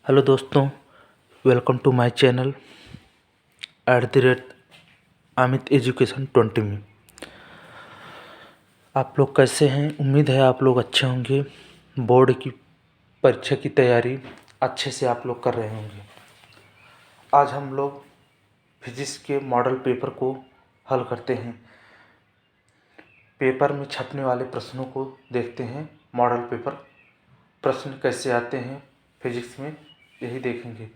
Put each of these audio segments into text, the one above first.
Hello दोस्तों, welcome to my channel @Amit education 20 में। आप लोग कैसे हैं? उम्मीद है आप लोग अच्छे होंगे। बोर्ड की परीक्षा की तैयारी अच्छे से आप लोग कर रहे होंगे। आज हम लोग फिजिक्स के मॉडल पेपर को हल करते हैं। पेपर में छपने वाले प्रश्नों को देखते हैं। मॉडल पेपर प्रश्न कैसे आते हैं फिजिक्स में, यही देखेंगे।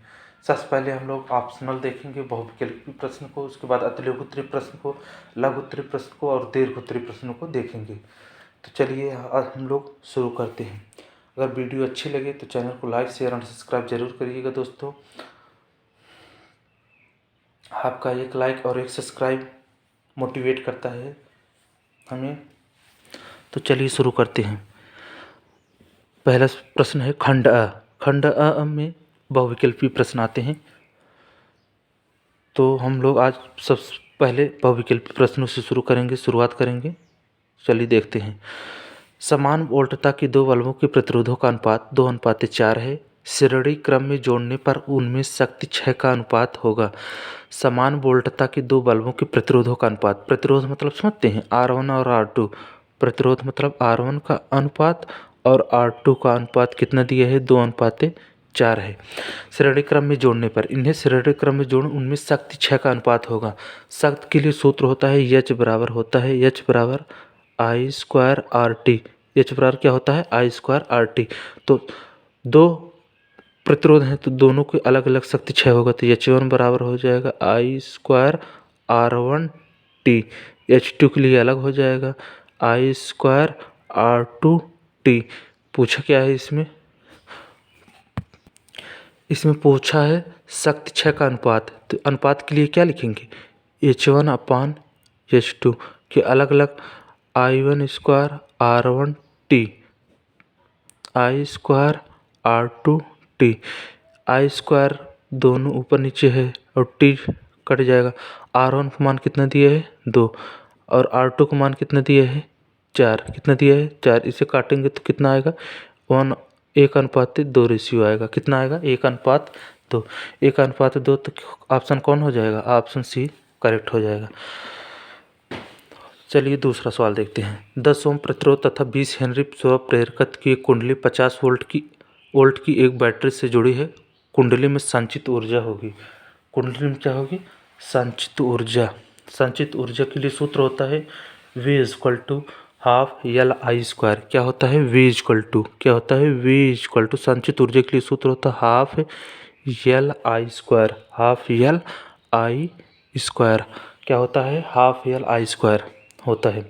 सबसे पहले हम लोग ऑप्शनल देखेंगे, बहुविकल्पी प्रश्न को, उसके बाद अतिलघुत्तरी प्रश्न को, लघुत्तरी प्रश्न को और दीर्घोत्तरी प्रश्नों को देखेंगे। तो चलिए आज हम लोग शुरू करते हैं। अगर वीडियो अच्छी लगे तो चैनल को लाइक, शेयर और सब्सक्राइब जरूर करिएगा दोस्तों। आपका एक लाइक और एक सब्सक्राइब मोटिवेट करता है हमें। तो चलिए शुरू करते हैं। पहला प्रश्न है खंड अ। खंड अ में बहुविकल्पी प्रश्न आते हैं। तो हम लोग आज सबसे पहले बहुविकल्पी प्रश्नों से शुरुआत करेंगे। चलिए देखते हैं। समान वोल्टता की दो बल्बों के प्रतिरोधों का अनुपात 2:4 है। श्रेणी क्रम में जोड़ने पर उनमें शक्ति क्षय का अनुपात होगा। समान वोल्टता की दो बल्बों के प्रतिरोधों का अनुपात, प्रतिरोध मतलब समझते हैं R1 और R2। प्रतिरोध मतलब R1 का अनुपात और R2 का अनुपात कितना दिया है? 2:4 है। श्रेणी क्रम में जोड़ने पर, इन्हें श्रेणी क्रम में जोड़, उनमें शक्ति क्षय का अनुपात होगा। शक्ति के लिए सूत्र होता है H बराबर होता है I²RT। H बराबर क्या होता है? I²RT। तो दो प्रतिरोध हैं तो दोनों के अलग अलग शक्ति क्षय होगा। तो H1 बराबर हो जाएगा I²R1T। H2 के लिए अलग हो जाएगा I²R2T। पूछा क्या है इसमें? इसमें पूछा है शक्ति क्षय का अनुपात। तो अनुपात के लिए क्या लिखेंगे? H1/H2 के अलग अलग I1²R1T, I²R2T। I² दोनों ऊपर नीचे है और T कट जाएगा। R1 का मान कितना दिया है? 2 और R2 का मान कितना दिया है? 4। कितना दिया है? 4। इसे काटेंगे तो कितना आएगा? 1:2 रेशियो आएगा। कितना आएगा? 1:2। 1:2 तो ऑप्शन कौन हो जाएगा? ऑप्शन सी करेक्ट हो जाएगा। चलिए दूसरा सवाल देखते हैं। 10 ओम प्रतिरोध तथा 20 हेनरी स्व प्रेरकत्व की एक कुंडली 50 वोल्ट की एक बैटरी से जुड़ी है। कुंडली में संचित ऊर्जा होगी। कुंडली में क्या होगी? संचित ऊर्जा। संचित ऊर्जा के लिए सूत्र होता है V=12LI²। क्या होता है? क्या होता है? संचित ऊर्जा के लिए सूत्र होता है 12LI²। क्या होता है? 12LI² होता है।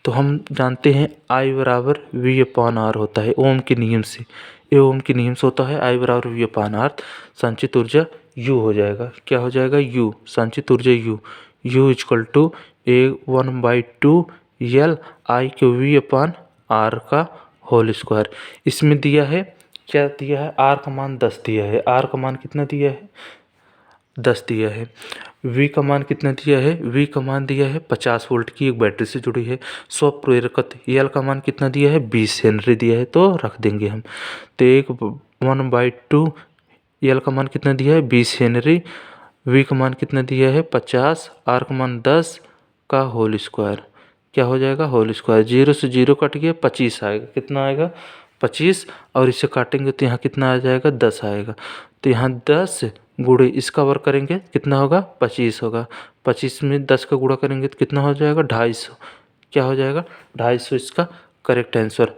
तो हम जानते हैं I बराबर V/R होता है ओम के नियम से। ये ओम के नियम से होता है I बराबर V/R। संचित ऊर्जा U हो जाएगा। क्या हो जाएगा? U। संचित ऊर्जा U A1/2 LI के V/R का होल स्क्वायर। इसमें दिया है क्या दिया है? R का मान 10 दिया है। R का मान कितना दिया है? 10 दिया है। V का मान कितना दिया है? V का मान दिया है 50 वोल्ट की एक बैटरी से जुड़ी है। स्व प्रेरकत्व L का मान कितना दिया है? 20 हेनरी दिया है, तो रख देंगे हम। तो 1/2 L का मान कितना दिया है? 20 हेनरी। V का मान कितना दिया है? 50। R का मान 10 का होल स्क्वायर। क्या हो जाएगा? Whole square. 0 से 0 कट गया, 25 आएगा। कितना आएगा? 25। और इसे काटेंगे तो यहाँ कितना आ जाएगा? 10 आएगा। तो यहाँ 10 गुणे इसका वर्ग करेंगे कितना होगा? 25 होगा। 25 में 10 का गुणा करेंगे तो कितना हो जाएगा? 250। क्या हो जाएगा? 250 इसका करेक्ट आंसर।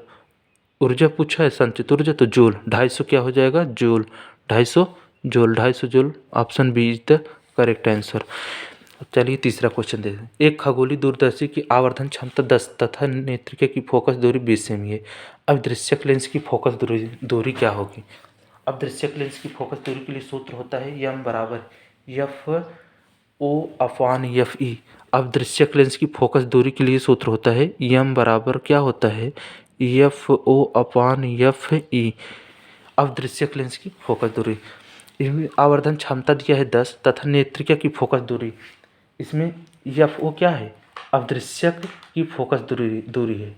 ऊर्जा पूछा है संचित ऊर्जा, तो जूल। 250 क्या हो जाएगा? Joule. 250 joule. 250 joule. Option B is the correct answer. चलिए तीसरा क्वेश्चन देखते हैं। एक खगोलीय दूरदर्शी की आवर्धन क्षमता 10 तथा नेत्रिका की फोकस दूरी 20 सेमी है। अब दृश्यक लेंस की फोकस दूरी क्या होगी? अब दृश्यक लेंस की फोकस दूरी के लिए सूत्र होता है M बराबर FO/FE। अब दृश्यक लेंस की फोकस दूरी के लिए सूत्र होता है M बराबर क्या होता है? FO/FE। अब दृश्यक लेंस की फोकस दूरी, इसमें आवर्धन क्षमता दिया है 10 तथा नेत्रिका की फोकस दूरी, इसमें FO क्या है? अब दृश्यक की फोकस दूरी है।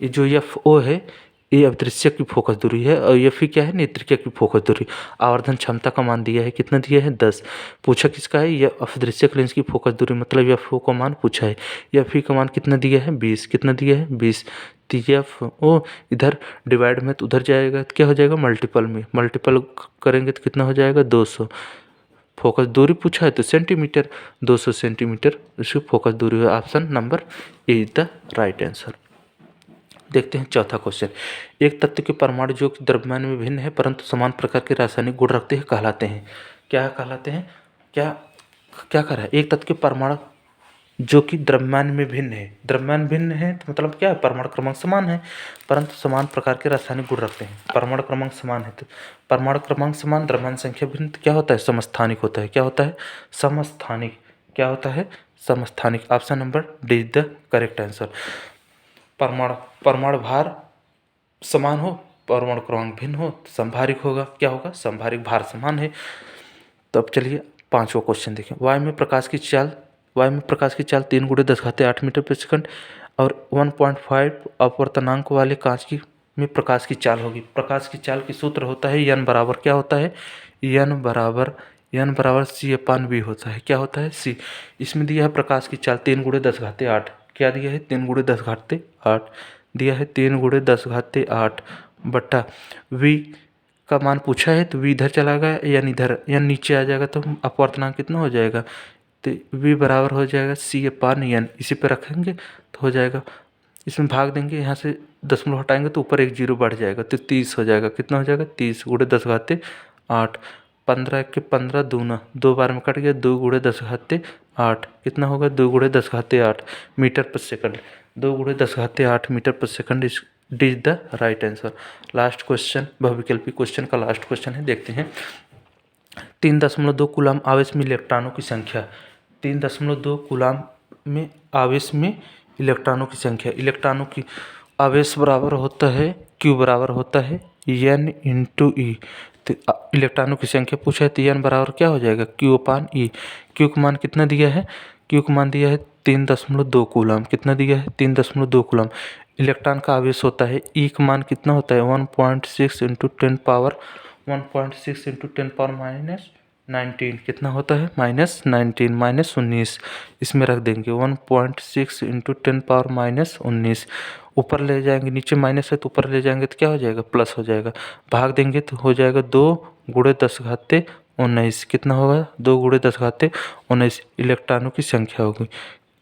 ये जो FO है ए अदृश्य की फोकस दूरी है और एफ ई क्या है, नेत्रिका की फोकस दूरी। आवर्धन क्षमता का मान दिया है, कितना दिया है, 10। पूछा किसका है, यह अदृश्य लेंस की फोकस दूरी, मतलब एफ ओ का मान पूछा है। एफ ई का मान कितना दिया है, 20। कितना दिया है, 20। तो एफ ओ इधर डिवाइड में तो उधर जाएगा तो क्या हो जाएगा, मल्टीपल में, मल्टीपल करेंगे तो कितना हो जाएगा, 200। फोकस दूरी पूछा है तो सेंटीमीटर, 200 सेंटीमीटर इसकी फोकस दूरी है। Option number A is the right answer. देखते हैं चौथा क्वेश्चन। एक तत्व के परमाणु जो कि द्रव्यमान में भिन्न है परंतु समान प्रकार के रासायनिक गुण रखते हैं कहलाते हैं, क्या कहलाते हैं, क्या क्या कह रहा है, एक तत्व के परमाणु जो कि द्रव्यमान में भिन्न है, द्रव्यमान भिन्न है तो मतलब क्या है, परमाणु क्रमांक समान है परंतु समान प्रकार के रासायनिक गुण रखते हैं। परमाणु क्रमांक समान है तो परमाणु क्रमांक समान, द्रव्यमान संख्या भिन्न, तो क्या होता है, समस्थानिक होता है। क्या होता है, समस्थानिक। क्या होता है, समस्थानिक। Option number D is the correct answer. परमाणु भार समान हो, परमाणु क्रमांक भिन्न हो तो समभारिक होगा। क्या होगा, समभारिक। भार समान है। तो अब चलिए पांचवा क्वेश्चन देखें। वायु में प्रकाश की चाल 3 × 10⁸ मीटर प्रति सेकंड और 1.5 अपवर्तनांक वाले कांच की में प्रकाश की चाल होगी। प्रकाश की चाल की सूत्र होता है n बराबर, क्या होता है, n बराबर c/v होता है। क्या होता है, c। इसमें दिया है प्रकाश की चाल 3 × 10⁸। क्या दिया है, 3 × 10⁸ दिया है, 3 × 10⁸ बट्टा v का मान पूछा है तो v इधर चला गया, n इधर, n नीचे आ जाएगा तो अपवर्तनांक कितना हो जाएगा, तो v बराबर हो जाएगा c/n। इसी पे रखेंगे तो हो जाएगा, इसमें भाग देंगे, यहाँ से दशमलव हटाएंगे तो ऊपर एक जीरो बढ़ जाएगा तो 30 हो जाएगा। कितना हो जाएगा, 30 × 10⁸। 15 के 15 दूना, 2 बार में कट गया, 2 × 10⁸। कितना होगा, 2 × 10⁸ मीटर पर सेकंड। 2 × 10⁸ मीटर पर second is the right answer. Last question, बहुविकल्पी क्वेश्चन का लास्ट क्वेश्चन है, देखते हैं। 3.2 कूलाम आवेश में इलेक्ट्रॉनों की संख्या। 3.2 कूलाम में आवेश में इलेक्ट्रॉनों की संख्या। इलेक्ट्रॉनों की आवेश बराबर होता है, Q बराबर होता है N × E। तो इलेक्ट्रॉनों की संख्या पूछा है तो N बराबर क्या हो जाएगा, Q/E। Q का मान कितना दिया है, Q का मान दिया है 3.2 कूलाम। कितना दिया है, 3.2 कूलाम। इलेक्ट्रॉन का आवेश होता है, E का मान कितना होता है, 1.6 × 10⁻⁻19। कितना होता है, -19 इसमें रख देंगे 1.6 × 10⁻⁻19। ऊपर ले जाएंगे, नीचे माइनस है तो ऊपर ले जाएंगे तो क्या हो जाएगा, प्लस हो जाएगा। भाग देंगे तो हो जाएगा 2 × 10⁻19। कितना होगा, 2 × 10⁻19 इलेक्ट्रॉनों की संख्या होगी।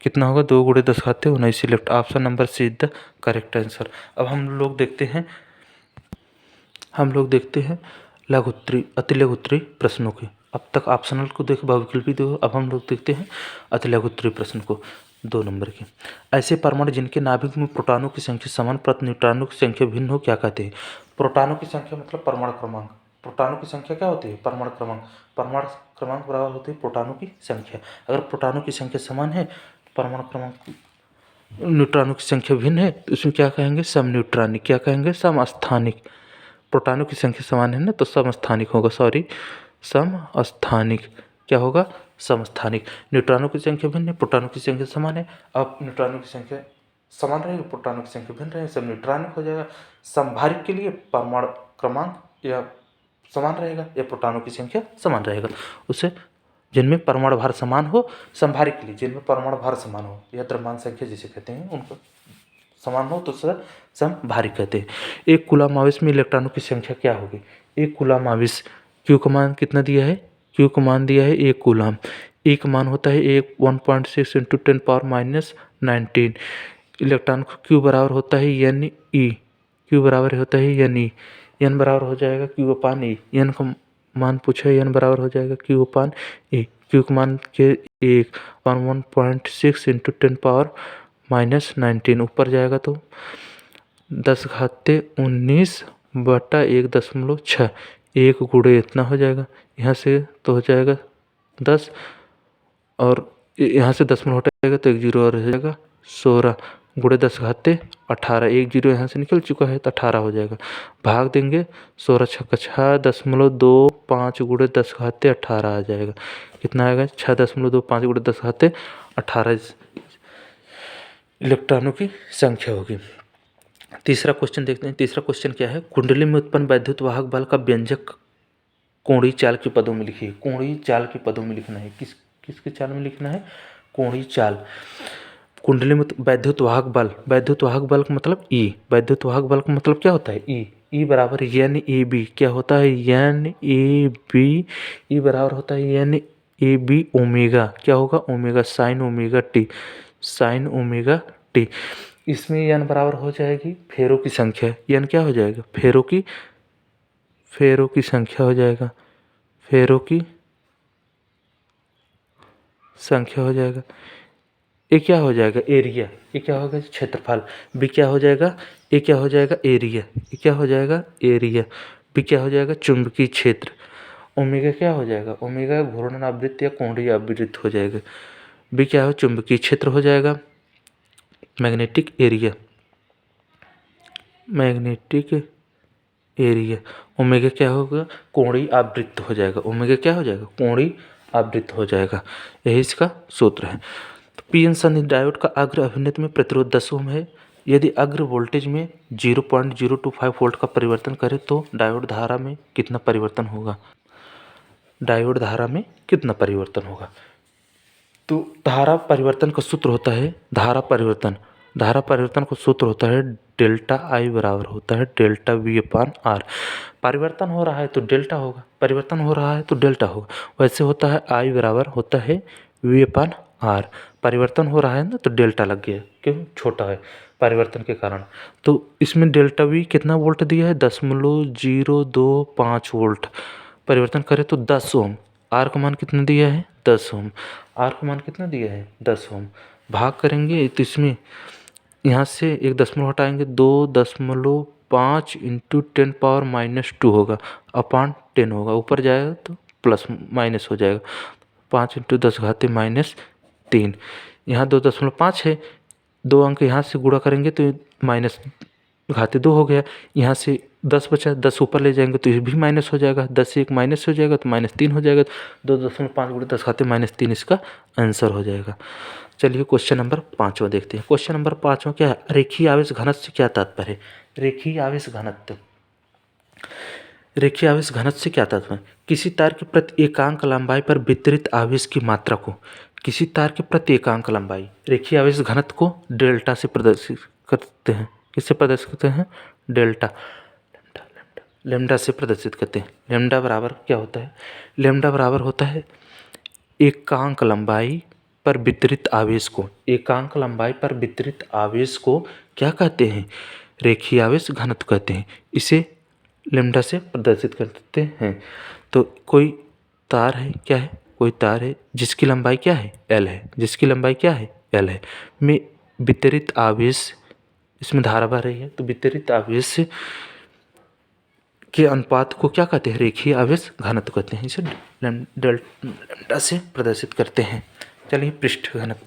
कितना होगा, 2 × 10⁻19 electron. Option number C is the correct answer. अब हम लोग देखते हैं लघुत्तरी अतिलघुत्तरी प्रश्नों की। अब तक ऑप्शनल को देख, बहुविकल्पी देखो, अब हम लोग देखते हैं अतिलघुत्तरी प्रश्न को, 2 नंबर के। ऐसे परमाणु जिनके नाभिक में प्रोटॉनों की संख्या समान परंतु न्यूट्रॉनों की संख्या भिन्न हो, क्या कहते हैं। प्रोटॉनों की संख्या मतलब परमाणु क्रमांक। प्रोटॉनों की संख्या क्या होती है, परमाणु क्रमांक। परमाणु क्रमांक बराबर होती है प्रोटॉनों की संख्या। अगर प्रोटॉनों की संख्या समान है, परमाणु क्रमांक न्यूट्रॉनों की संख्या भिन्न है तो इसमें क्या कहेंगे, समन्यूट्रॉनिक। क्या कहेंगे, समस्थानिक। प्रोटॉनों की संख्या समान है ना तो समस्थानिक होगा, समस्थानिक। क्या होगा, समस्थानिक। न्यूट्रॉनों की संख्या भिन्न है, प्रोटॉनों की संख्या समान है। अब न्यूट्रॉनों की संख्या समान रहेगी, प्रोटॉनों की संख्या भिन्न रहेगी, सब न्यूट्रॉनिक हो जाएगा। समभारिक के लिए परमाणु क्रमांक या समान रहेगा या प्रोटॉनों की संख्या समान रहेगा। उससे जिनमें परमाणु भार समान हो, समभारिक के लिए जिनमें परमाणु भार समान हो या द्रव्यमान संख्या जिसे कहते हैं उनको समान हो तो समभारिक कहते हैं। एक कूलाम आवेश में इलेक्ट्रॉनों की संख्या क्या होगी। एक कूलाम आवेश, Q का मान कितना दिया है, Q का मान दिया है 1 कूलाम। E का मान होता है 1.6 × 10⁻⁻19। इलेक्ट्रॉन को Q बराबर होता है Ne। Q बराबर होता है Ne। N बराबर हो जाएगा Q/E। N का मान पूछा है, N बराबर हो जाएगा Q/E। Q का मान के 1.6 × 10⁻⁻19 ऊपर जाएगा तो 10⁻19 बटा 1.6, 1 गुणे इतना हो जाएगा। यहाँ से तो हो जाएगा 10 और यहाँ से दशमलव हटाएगा तो 1 जीरो और हो जाएगा 16 गुणे 10⁻18। 1 जीरो यहाँ से निकल चुका है तो 18 हो जाएगा। भाग देंगे 16×6.25 गुणे 10⁻18 आ जाएगा। कितना आएगा, 6.25 गुणे 10⁻18 इलेक्ट्रॉनों की संख्या होगी। तीसरा क्वेश्चन देखते हैं। तीसरा क्वेश्चन क्या है, कुंडली में उत्पन्न वैद्युत वाहक बल का व्यंजक कोणीय चाल के पदों में लिखिए। कोणीय चाल के पदों में लिखना है। किसके चाल में लिखना है? कोणीय चाल। कुंडली में वैद्युत वाहक बल, वैद्युत वाहक बल का मतलब ई, वैद्युत वाहक बल का मतलब क्या होता है? ई। ई बराबर एन ए बी, क्या होता है? N A B. ई बराबर होता है एन ए बी ओमेगा, क्या होगा? Omega sine omega T, sine omega T. इसमें एन बराबर हो जाएगी फेरों की संख्या। एन क्या हो जाएगा? फेरों की संख्या हो जाएगा, फेरों की संख्या हो जाएगा। ए क्या हो जाएगा? एरिया। ए क्या होगा? क्षेत्रफल। बी क्या हो जाएगा? ए क्या हो जाएगा? एरिया। ए क्या हो जाएगा? एरिया। बी क्या हो जाएगा? चुंबकीय क्षेत्र। ओमेगा क्या हो जाएगा? ओमेगा घूर्णन आवृत्त या कोणीय आवृत्त हो जाएगा। बी क्या हो? चुंबकीय क्षेत्र हो जाएगा। Magnetic area, magnetic area. Omega क्या होगा? कोणीय आवृत्त हो जाएगा। ओमेगा क्या हो जाएगा? कोणीय आवृत्त हो जाएगा। यही इसका सूत्र है। तो पी एन संधि डायोड का अग्र अभिन्नत में प्रतिरोध 10 ओम है। यदि अग्र वोल्टेज में 0.025 वोल्ट का परिवर्तन करें तो डायोड धारा में कितना परिवर्तन होगा? डायोड धारा में कितना परिवर्तन होगा? तो धारा परिवर्तन का सूत्र होता है, धारा परिवर्तन का सूत्र होता है डेल्टा आई बराबर होता है डेल्टा वी अपान आर। परिवर्तन हो रहा है तो डेल्टा होगा, परिवर्तन हो रहा है तो डेल्टा होगा। वैसे होता है आई बराबर होता है वी अपान आर। परिवर्तन हो रहा है ना तो डेल्टा लग गया, क्यों? छोटा है परिवर्तन के कारण। तो इसमें डेल्टा वी कितना वोल्ट दिया है? 0.025 वोल्ट। परिवर्तन करें तो 10 ओम। आर का मान कितना दिया है? 10 ओम। आर का मान कितना दिया है? 10 ओम। भाग करेंगे तो इसमें यहाँ से एक दशमलव हटाएंगे, 2.5 इंटू 10⁻⁻2 होगा, अपान 10 होगा। ऊपर जाएगा तो प्लस माइनस हो जाएगा, 5 इंटू 10⁻³ यहाँ 2.5 है, 2 अंक यहाँ से गुणा करेंगे तो -2 हो गया। यहाँ से 10 बचा, 10 ऊपर ले जाएंगे तो ये भी माइनस हो जाएगा, 10 से 1 माइनस हो जाएगा तो -3 हो जाएगा। 2.5 गुणा 10⁻³ इसका आंसर हो जाएगा। चलिए क्वेश्चन नंबर 5वां देखते हैं। क्वेश्चन नंबर 5वां क्या है? रेखीय आवेश घनत्व से क्या तात्पर्य है? रेखीय आवेश घनत्व, रेखीय आवेश घनत्व से क्या तात्पर्य? किसी तार की प्रति एकांक लंबाई पर वितरित आवेश की मात्रा को, किसी तार की प्रति एकांक लंबाई, रेखीय आवेश घनत्व को डेल्टा से प्रदर्शित करते हैं। किससे प्रदर्शित करते हैं? डेल्टा, लेमडा से प्रदर्शित करते हैं। लेमडा बराबर क्या होता है? लेमडा बराबर होता है एकांक लंबाई पर वितरित आवेश को, एकांक लंबाई पर वितरित आवेश को क्या कहते हैं? रेखीय आवेश घनत्व कहते हैं। इसे लेमडा से प्रदर्शित करते हैं। तो कोई तार है, क्या है? कोई तार है जिसकी लंबाई क्या है? एल है, जिसकी लंबाई क्या है? एल है, में वितरित आवेश, इसमें धारा बह रही है तो वितरित आवेश के अनुपात को क्या कहते हैं? रेखीय आवेश घनत्व कहते हैं। इसे लेमडा से प्रदर्शित करते हैं। चलिए पृष्ठ घनत्व,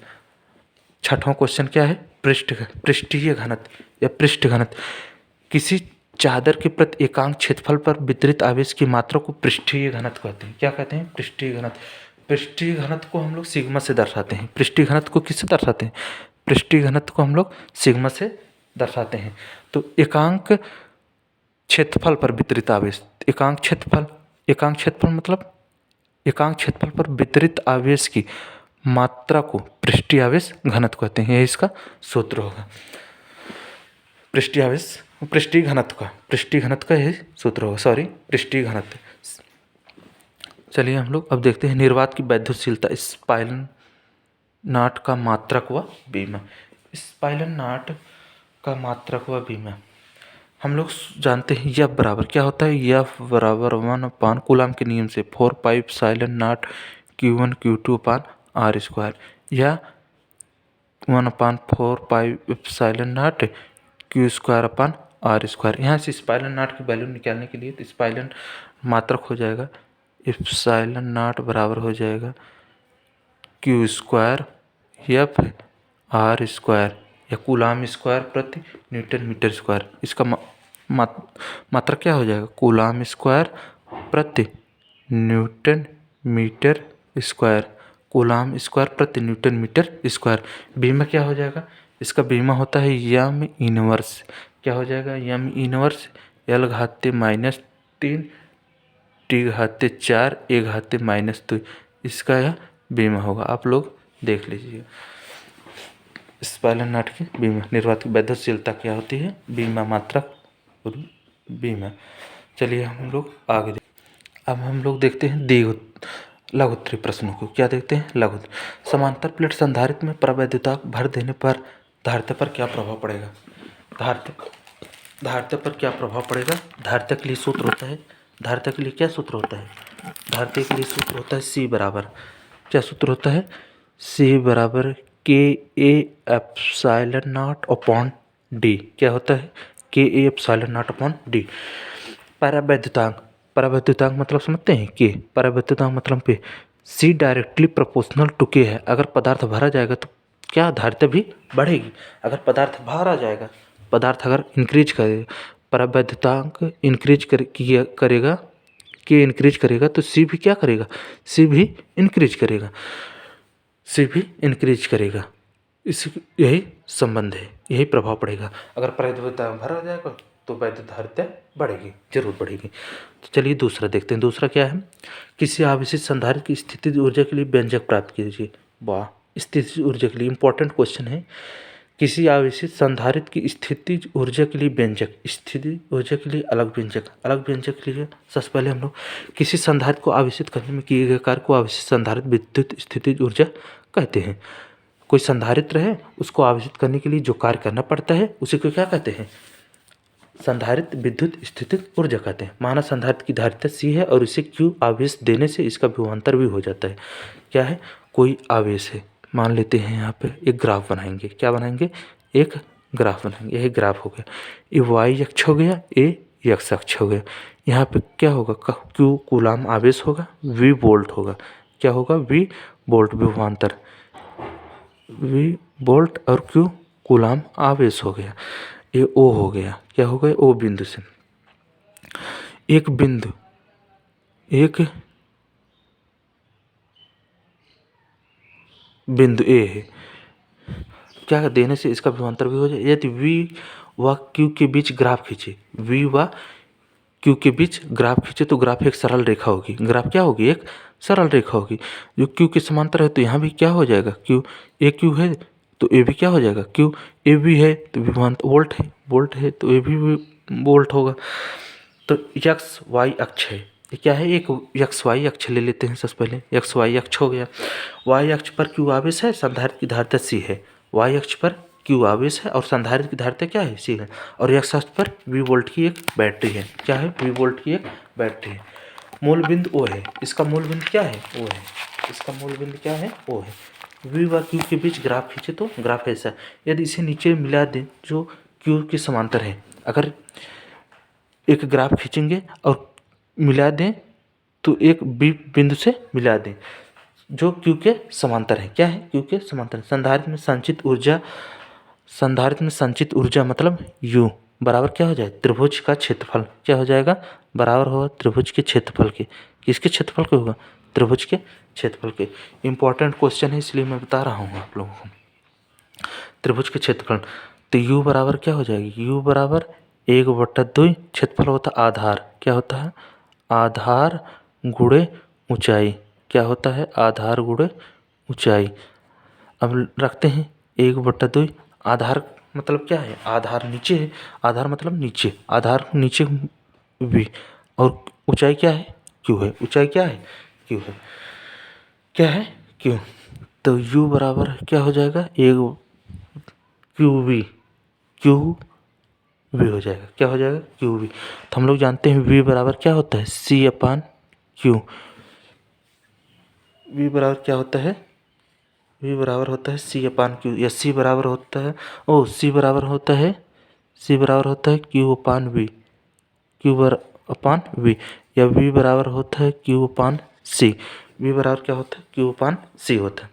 छठवां क्वेश्चन क्या है? पृष्ठीय घनत्व या पृष्ठ घनत्व। किसी चादर के प्रति एकांक क्षेत्रफल पर वितरित आवेश की मात्रा को पृष्ठीय घनत्व कहते हैं। क्या कहते हैं? पृष्ठीय घनत्व। पृष्ठीय घनत्व को हम लोग सिग्मा से दर्शाते हैं। पृष्ठीय घनत्व को किससे दर्शाते हैं? पृष्ठीय घनत्व को हम लोग सिग्मा से दर्शाते हैं। तो एकांक क्षेत्रफल पर वितरित आवेश, एकांक क्षेत्रफल मतलब एकांक क्षेत्रफल पर वितरित आवेश की मात्रा को पृष्ठीय आवेश घनत्व कहते हैं। यह इसका सूत्र होगा। पृष्ठीय घनत्व का यही सूत्र होगा, पृष्ठीय घनत्व। चलिए हम लोग अब देखते हैं निर्वात की वैद्युतशीलता, स्पाइरन नाट का मात्रक व बीमा। स्पाइरन नाट का मात्रक व बीमा हम लोग जानते हैं। यफ बराबर क्या होता है? यफ बराबर 1 कूलाम के नियम से 4 pi epsilon naught Q1 Q2 upon R square, या 1/4 pi epsilon naught Q² upon R square. यहाँ से स्पाइरन नाट की वैल्यू निकालने के लिए तो स्पाइरन मात्रक हो जाएगा, एप्सिलॉन नाट बराबर हो जाएगा Q² एफ आर स्क्वायर या कूलाम स्क्वायर प्रति न्यूटन मीटर स्क्वायर। इसका मात्रा क्या हो जाएगा? कूलाम स्क्वायर प्रति newton metre square, coulomb square प्रति न्यूटन मीटर स्क्वायर। बीमा क्या हो जाएगा? इसका बीमा होता है यम इनवर्स, क्या हो जाएगा, यम इनवर्स L घाते -3 T घाते 4 A घाते -2, इसका यह बीमा होगा। आप लोग देख लीजिए। स्पाइरल नट की बीमा निर्वात वैद्यशीलता क्या होती है, बीमा मात्रक और बीमा। चलिए हम लोग आगे अब हम लोग देखते हैं लघुत्तरी प्रश्नों को। क्या देखते हैं, लघुत्तरी। समांतर प्लेट संधारित्र में प्रवैधता भर देने पर धारिता पर क्या प्रभाव पड़ेगा, धारिता पर क्या प्रभाव पड़ेगा। धारिता के लिए सूत्र होता है, धारिता के लिए क्या सूत्र होता है, धारिता के लिए सूत्र होता है C बराबर, क्या सूत्र होता है, C बराबर KA/0/D। क्या होता है, KA/0/D। परावैद्युतांक, परावैद्युतांक मतलब समझते हैं, के परावैद्युतांक मतलब पे C directly proportional to K है। अगर पदार्थ भरा जाएगा तो क्या धारिता भी बढ़ेगी। अगर पदार्थ भरा जाएगा, पदार्थ अगर इंक्रीज करेगा, परावैद्युतांक इंक्रीज करेगा, के इंक्रीज करेगा तो C भी क्या करेगा, C भी इंक्रीज करेगा, C भी इंक्रीज करेगा। इस यही संबंध है, यही प्रभाव पड़ेगा। अगर परावैद्युतांक भरा जाएगा तो वैद्युत धारिता बढ़ेगी, जरूर बढ़ेगी। तो चलिए दूसरा देखते हैं। दूसरा क्या है, किसी आवेशित संधारित्र की स्थितिज ऊर्जा के लिए व्यंजक प्राप्त कीजिए। वाह, स्थितिज ऊर्जा के लिए इंपॉर्टेंट क्वेश्चन है। किसी आवेशित संधारित्र की स्थितिज ऊर्जा के लिए व्यंजक, स्थितिज ऊर्जा के लिए अलग व्यंजक, अलग व्यंजक के लिए सबसे पहले हम लोग किसी संधारित्र को आवेशित करने में किए गए कार्य को आवेशित संधारित्र विद्युत स्थितिज ऊर्जा कहते हैं। कोई संधारित्र है, उसको आवेशित करने के लिए जो कार्य करना पड़ता है उसी को क्या कहते हैं, संधारित्र विद्युत स्थितिज ऊर्जा कहते हैं। माना संधारित्र की धारिता C है और इसे Q आवेश देने से इसका विभवांतर भी हो जाता है। क्या है, कोई आवेश है, मान लेते हैं यहाँ पे एक ग्राफ बनाएंगे। क्या बनाएंगे, एक ग्राफ बनाएंगे। यही ग्राफ हो गया, ये y अक्ष हो गया, ये x अक्ष हो गया। यहाँ पे क्या होगा, Q कूलाम आवेश होगा, V वोल्ट होगा। क्या होगा, V वोल्ट विभवांतर, V वोल्ट और Q कूलाम आवेश हो गया। ये O हो गया, क्या हो गया, O बिंदु से एक बिंदु, एक बिंदु A है, क्या देने से इसका विभवांतर भी हो जाए। यदि V व Q के बीच ग्राफ खींचे, V व Q के बीच ग्राफ खींचे तो ग्राफ एक सरल रेखा होगी। ग्राफ क्या होगी, एक सरल रेखा होगी जो Q के समांतर है। तो यहाँ भी क्या हो जाएगा, Q AQ है तो A भी क्या हो जाएगा, Q AB है तो विभवांतर वोल्ट है, वोल्ट है तो A भी वोल्ट होगा। तो एक्स वाई अक्ष है, ये क्या है, एक एक्स वाई अक्ष ले लेते हैं। सबसे पहले एक्स वाई अक्ष हो गया। वाई अक्ष पर Q आवेश है, संधारित्र की धारिता C है। वाई अक्ष पर Q आवेश है और संधारित्र की धारिता क्या है, C है। और एक्स अक्ष पर V वोल्ट की एक बैटरी है। क्या है, V वोल्ट की एक बैटरी है। मूल बिंदु O है, इसका मूल बिंदु क्या है, O है, इसका मूल बिंदु क्या है, O है। V व Q के बीच ग्राफ खींचे तो ग्राफ ऐसा, यदि इसे नीचे मिला दें जो Q के समांतर है। अगर एक ग्राफ खींचेंगे और मिला दें तो एक बी बिंदु से मिला दें जो Q के समांतर है। क्या है, Q के समांतर। संधारित्र में संचित ऊर्जा, संधारित्र में संचित ऊर्जा मतलब U बराबर क्या हो जाए, त्रिभुज का क्षेत्रफल। क्या हो जाएगा, बराबर होगा त्रिभुज के क्षेत्रफल के। किसके क्षेत्रफल के होगा, त्रिभुज के क्षेत्रफल के। इंपॉर्टेंट क्वेश्चन है इसलिए मैं बता रहा हूँ आप लोगों को। त्रिभुज के क्षेत्रफल, तो U बराबर क्या हो जाएगी, U बराबर 1/2 क्षेत्रफल होता है आधार। क्या होता है, आधार गुणे ऊंचाई। क्या होता है, आधार गुणे ऊंचाई। अब रखते हैं 1/2, आधार मतलब क्या है, आधार नीचे है, आधार मतलब नीचे, आधार नीचे V और ऊंचाई क्या है, Q है। ऊंचाई क्या है, Q है, क्या है, Q। तो U बराबर क्या हो जाएगा, एक QV, QV हो जाएगा। क्या हो जाएगा, QV। तो हम लोग जानते हैं V बराबर क्या होता है, C/Q। V बराबर क्या होता है, V बराबर होता है C/Q, या C बराबर होता है, C बराबर होता है, C बराबर होता है Q/V, Q/V, या V बराबर होता है Q/C। V बराबर क्या होता है, Q/C होता है।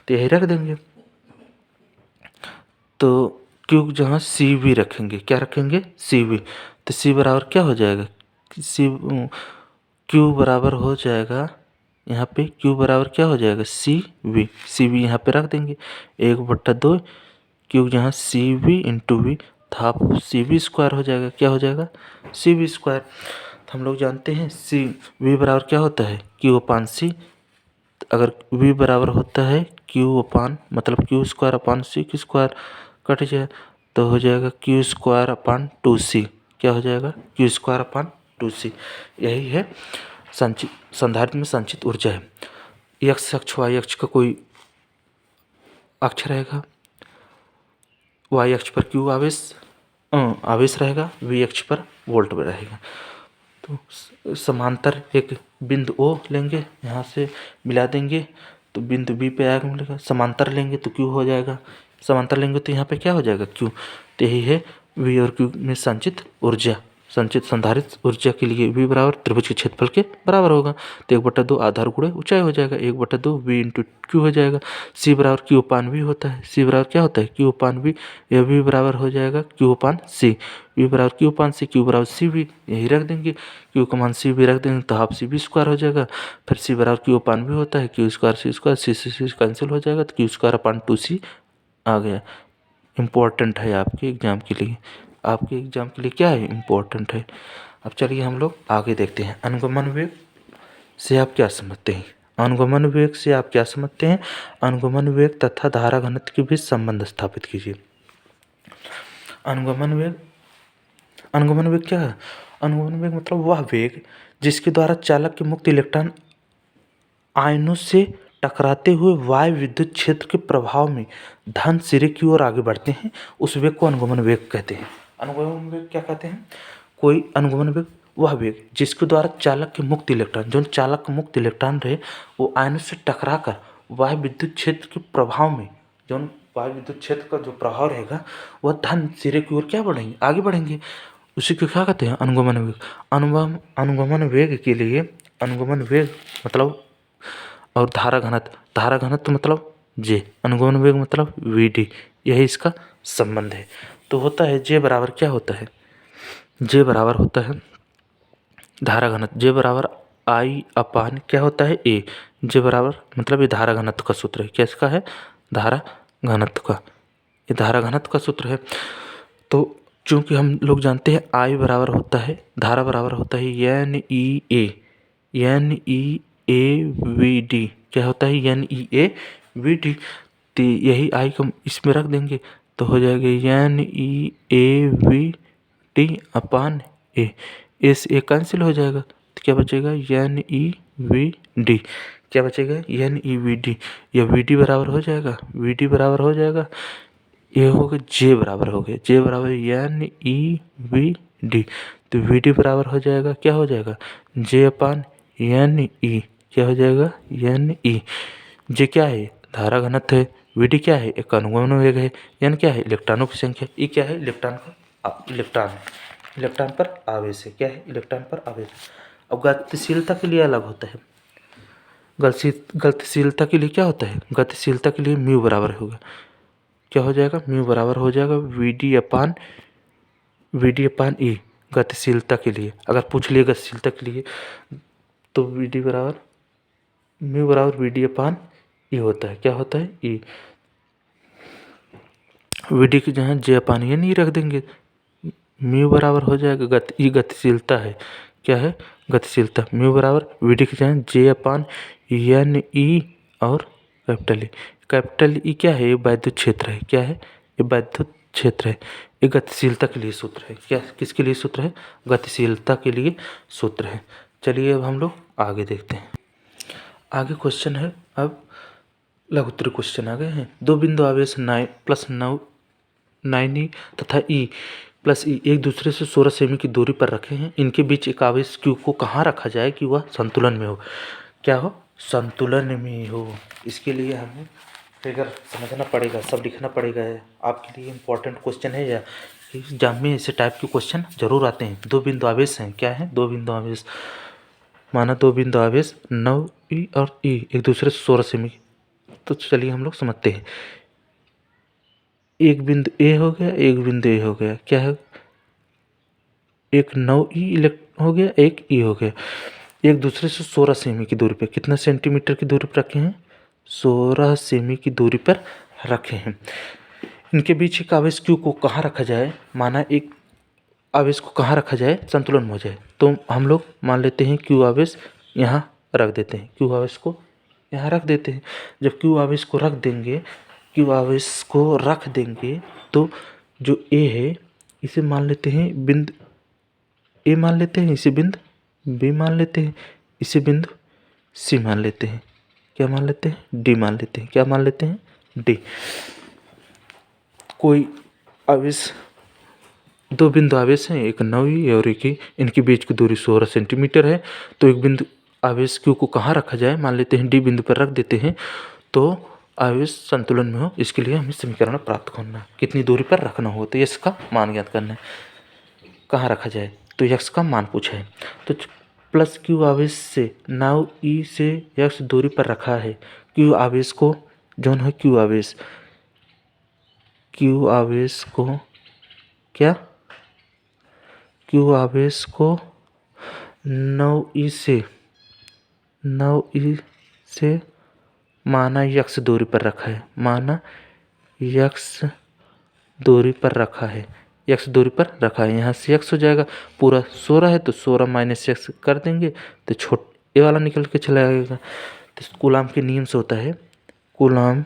तो यही रख देंगे। तो Q जहाँ CV रखेंगे, क्या रखेंगे, CV। तो C बराबर क्या हो जाएगा, Q बराबर हो जाएगा, यहाँ पे Q बराबर क्या हो जाएगा, CV। CV यहाँ पे रख देंगे 1/2, Q जहाँ CV × V तो हाफ CV² हो जाएगा। क्या हो जाएगा? CV²। तो हम लोग जानते हैं V बराबर क्या होता है? Q/C। अगर V बराबर होता है मतलब Q² की स्क्वायर कट जाए तो हो जाएगा Q²/2C। क्या हो जाएगा? Q²/2C। यही है संधारित्र में संचित ऊर्जा है। x अक्ष y अक्ष का कोई अक्ष रहेगा, y अक्ष पर Q आवेश रहेगा, v अक्ष पर वोल्ट में रहेगा। तो समांतर एक बिंदु O लेंगे, यहाँ से मिला देंगे तो बिंदु B पे आएगा मिलेगा। समांतर लेंगे तो Q हो जाएगा, समांतर लेंगे तो यहाँ पे क्या हो जाएगा? Q। तो यही है V और Q में संचित ऊर्जा। संचित संधारित्र ऊर्जा के लिए V बराबर त्रिभुज के क्षेत्रफल के बराबर होगा। तो 1/2 आधार गुणे ऊंचाई हो जाएगा, 1/2 V × Q हो जाएगा। C बराबर Q/V होता है। C बराबर क्या होता है? Q/V। यह V बराबर हो जाएगा Q/C। V बराबर Q/C, Q बराबर CV यही रख देंगे। Q का मान CV रख देंगे तो हाफ CV² हो जाएगा। फिर C बराबर Q/V होता है, Q² C², C कैंसिल हो जाएगा तो Q²/2C आ गया। इम्पोर्टेंट है आपके एग्जाम के लिए। आपके एग्जाम के लिए क्या है? इम्पोर्टेंट है। अब चलिए हम लोग आगे देखते हैं। अनुगमन वेग से आप क्या समझते हैं? अनुगमन वेग से आप क्या समझते हैं? अनुगमन वेग तथा धारा घनत्व के बीच संबंध स्थापित कीजिए। अनुगमन वेग क्या है? अनुगमन वेग मतलब वह वेग जिसके द्वारा चालक के मुक्त इलेक्ट्रॉन आयनों से टकराते हुए वायु विद्युत क्षेत्र के प्रभाव में धन सिरे की ओर आगे बढ़ते हैं, उस वेग को अनुगमन वेग कहते हैं। अनुगमन वेग क्या कहते हैं? कोई अनुगमन वेग वह वेग जिसके द्वारा चालक के मुक्त इलेक्ट्रॉन, जो चालक के मुक्त इलेक्ट्रॉन रहे वो आयनों से टकराकर वायु विद्युत क्षेत्र के प्रभाव में, जो वायु विद्युत क्षेत्र का जो प्रभाव रहेगा वह धन सिरे की ओर क्या बढ़ेंगे? आगे बढ़ेंगे। उसी को क्या कहते हैं? अनुगमन वेग। अनुगमन वेग के लिए अनुगमन वेग मतलब और धारा घनत्व मतलब J, अनुगमन वेग मतलब VD, यही इसका संबंध है। तो होता है J बराबर क्या होता है? J बराबर होता है धारा घनत्व। J बराबर I/, क्या होता है? A। J बराबर मतलब ये धारा घनत्व का सूत्र है। क्या इसका है? धारा घनत्व का, ये धारा घनत्व का सूत्र है। तो चूंकि हम लोग जानते हैं I बराबर होता है, धारा बराबर होता है NEAVD। क्या होता है? NEAVD। तो यही I को इसमें रख देंगे तो हो जाएगा NEAVD/A। इस A कैंसिल हो जाएगा तो क्या बचेगा? NEVD। क्या बचेगा? NEVD। यह VD बराबर हो जाएगा, VD बराबर हो जाएगा, ये हो गया J बराबर हो गया, J बराबर NEVD। तो VD बराबर हो जाएगा, क्या हो जाएगा? J/NE। क्या हो जाएगा? NE। J क्या है? धारा घनत्व है। VD क्या है? एक अनुगमन वेग है। N क्या है? इलेक्ट्रॉनों की संख्या। E क्या है? इलेक्ट्रॉन पर आवेश है। क्या है? इलेक्ट्रॉन पर आवेश। अब गतिशीलता के लिए अलग होता है। गतिशीलता के लिए क्या होता है? गतिशीलता के लिए म्यू बराबर होगा, क्या हो जाएगा? म्यू बराबर हो जाएगा VD/E। गतिशीलता के लिए अगर पूछ लिए गतिशीलता के लिए तो VD बराबर म्यू बराबर VD/E होता है। क्या होता है? E। VD की जगह J/E नहीं रख देंगे, म्यू बराबर हो जाएगा E गतिशीलता है। क्या है? गतिशीलता। म्यू बराबर VD की जगह J/NE और कैपिटल E क्या है? ये वैद्युत क्षेत्र है। क्या है? ये वैद्युत क्षेत्र है। ये गतिशीलता के लिए सूत्र है। क्या किसके लिए सूत्र है? गतिशीलता के लिए सूत्र है। चलिए अब हम लोग आगे देखते हैं। आगे क्वेश्चन है, अब लघुत्तरी क्वेश्चन आ गए हैं। 2 बिंदु आवेश 9E तथा E+E एक दूसरे से 16 सेमी की दूरी पर रखे हैं। इनके बीच एक आवेश Q को कहाँ रखा जाए कि वह संतुलन में हो? क्या हो? संतुलन में हो। इसके लिए हमें फिगर समझना पड़ेगा, सब लिखना पड़ेगा। आपके लिए इम्पोर्टेंट क्वेश्चन है या एग्जाम में ऐसे टाइप के क्वेश्चन जरूर आते हैं। 2 बिंदु आवेश हैं। क्या है? 2 बिंदु आवेश। माना 2 बिंदु आवेश 9E और E एक दूसरे से 16 सेमी। तो चलिए हम लोग समझते हैं। एक बिंदु A हो गया, एक बिंदु A हो गया। क्या है? एक 9E हो गया, एक E हो गया। एक दूसरे से 16 सेमी की दूरी पर, कितना सेंटीमीटर की दूरी पर रखे हैं? 16 सेमी की दूरी पर रखे हैं। इनके बीच एक आवेश Q को कहाँ रखा जाए, माना एक आवेश को कहाँ रखा जाए संतुलन में हो जाए, तो हम लोग मान लेते हैं Q आवेश यहाँ रख देते हैं, Q आवेश को यहाँ रख देते हैं। जब Q आवेश को रख देंगे, Q आवेश को रख देंगे तो जो A है इसे मान लेते हैं बिंदु A मान लेते हैं, इसे बिंदु B मान लेते हैं, इसे बिंदु C मान लेते हैं, क्या मान लेते हैं, D मान लेते हैं, क्या मान लेते हैं, D। कोई आवेश, दो बिंदु आवेश हैं, एक 9e और एक ही, इनके बीच की दूरी 16 सेंटीमीटर है। तो एक बिंदु आवेश Q को कहाँ रखा जाए, मान लेते हैं D बिंदु पर रख देते हैं, तो आवेश संतुलन में हो। इसके लिए हमें समीकरण प्राप्त करना है, कितनी दूरी पर रखना हो, तो यश का मान ज्ञात करना है। कहाँ रखा जाए, तो यक्स का मान पूछा है। तो प्लस Q आवेश से 9e से यक्स दूरी पर रखा है। Q आवेश को जो है Q आवेश को क्या, Q आवेश को 9e से माना यक्स दूरी पर रखा है, माना यक्स दूरी पर रखा है, यक्स दूरी पर रखा है। यहाँ से यक्स हो जाएगा, पूरा 16 है तो 16 माइनस यक्स कर देंगे तो ये वाला निकल के चला आएगा। तो कूलाम के नियम से होता है, कूलाम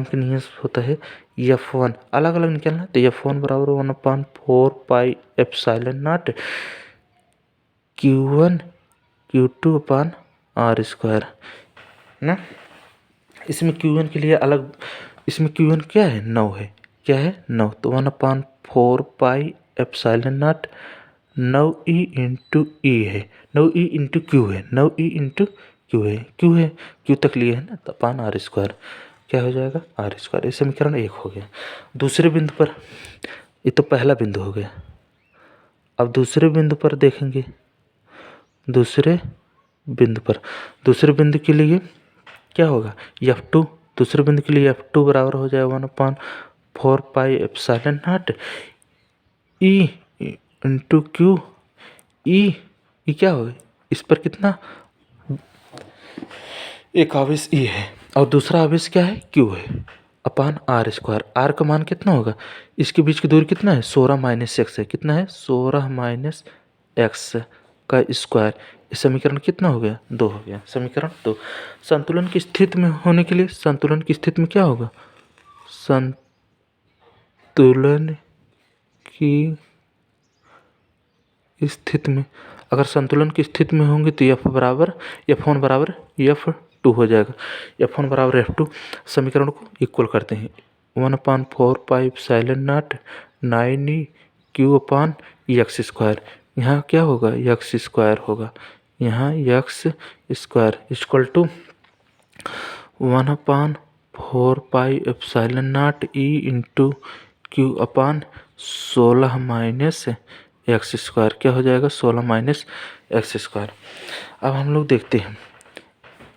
के नियम से होता है F1 अलग अलग निकलना है, तो F1 बराबर 1/4 pi epsilon not Q1 Q2 upon R square ना। इसमें Q1 के लिए अलग, इसमें Q1 क्या है, 9 है, क्या है 9, तो 1/4 pi epsilon not 9e into E है, 9e इंटू क्यू है, 9e इंटू क्यू है, क्यू तक लिए है ना, तो अपान R स्क्वायर क्या हो जाएगा, R स्क्वायर। ये समीकरण 1 हो गया। दूसरे बिंदु पर, ये तो पहला बिंदु हो गया। अब दूसरे बिंदु पर देखेंगे, दूसरे बिंदु के लिए क्या होगा, F2, दूसरे बिंदु के लिए F2 बराबर हो जाएगा 1/4 pi epsilon not E into Q. E क्या होगा, इस पर कितना, एक आवेश E है और दूसरा आवेश क्या है, Q है, अपान R स्क्वायर। R का मान कितना होगा, इसके बीच की दूरी कितना है, 16 माइनस एक्स है, कितना है 16 माइनस एक्स का स्क्वायर। इस समीकरण कितना हो गया, 2 हो गया, समीकरण 2। संतुलन की स्थिति में होने के लिए, संतुलन की स्थिति में क्या होगा, संतुलन की स्थिति में, अगर संतुलन की स्थिति में होंगे तो F1 बराबर F2 हो जाएगा, F1 बराबर F2। समीकरण को इक्वल करते हैं, 1/4 pi epsilon not 9e Q upon X square. यहाँ क्या होगा, एक्स स्क्वायर होगा, यहाँ X square equal to 1/4 pi epsilon not E into Q upon 16 minus X square, क्या हो जाएगा 16 माइनस एक्स स्क्वायर। अब हम लोग देखते हैं,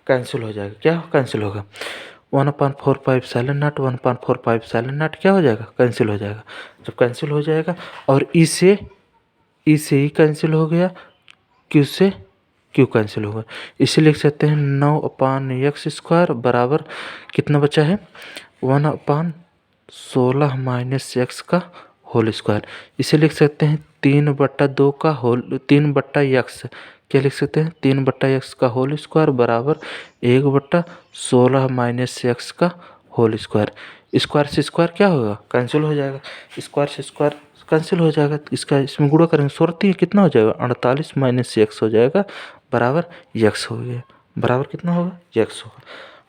कैंसिल हो जाएगा, क्या कैंसिल होगा, 1/4 pi epsilon not 1/4 pi epsilon not क्या हो जाएगा, कैंसिल हो जाएगा। जब कैंसिल हो जाएगा और ई से ही कैंसिल हो गया, क्यू से क्यू कैंसिल होगा, इसे लिख सकते हैं 9/x स्क्वायर बराबर कितना बचा है, 1/16 माइनस एक्स का होल स्क्वायर। इसे लिख सकते हैं 3/2 का होल, 3/x क्या लिख सकते हैं, 3/x का होल स्क्वायर बराबर 1/16 माइनस एक्स का होल स्क्वायर। स्क्वायर से स्क्वायर क्या होगा, कैंसिल हो जाएगा, स्क्वायर से स्क्वायर कैंसिल हो जाएगा, तो इसका इसमें गुणा करेंगे, 16 कितना हो जाएगा, 48 माइनस एक्स हो जाएगा बराबर एक्स हो गया, बराबर कितना होगा, एक्स होगा।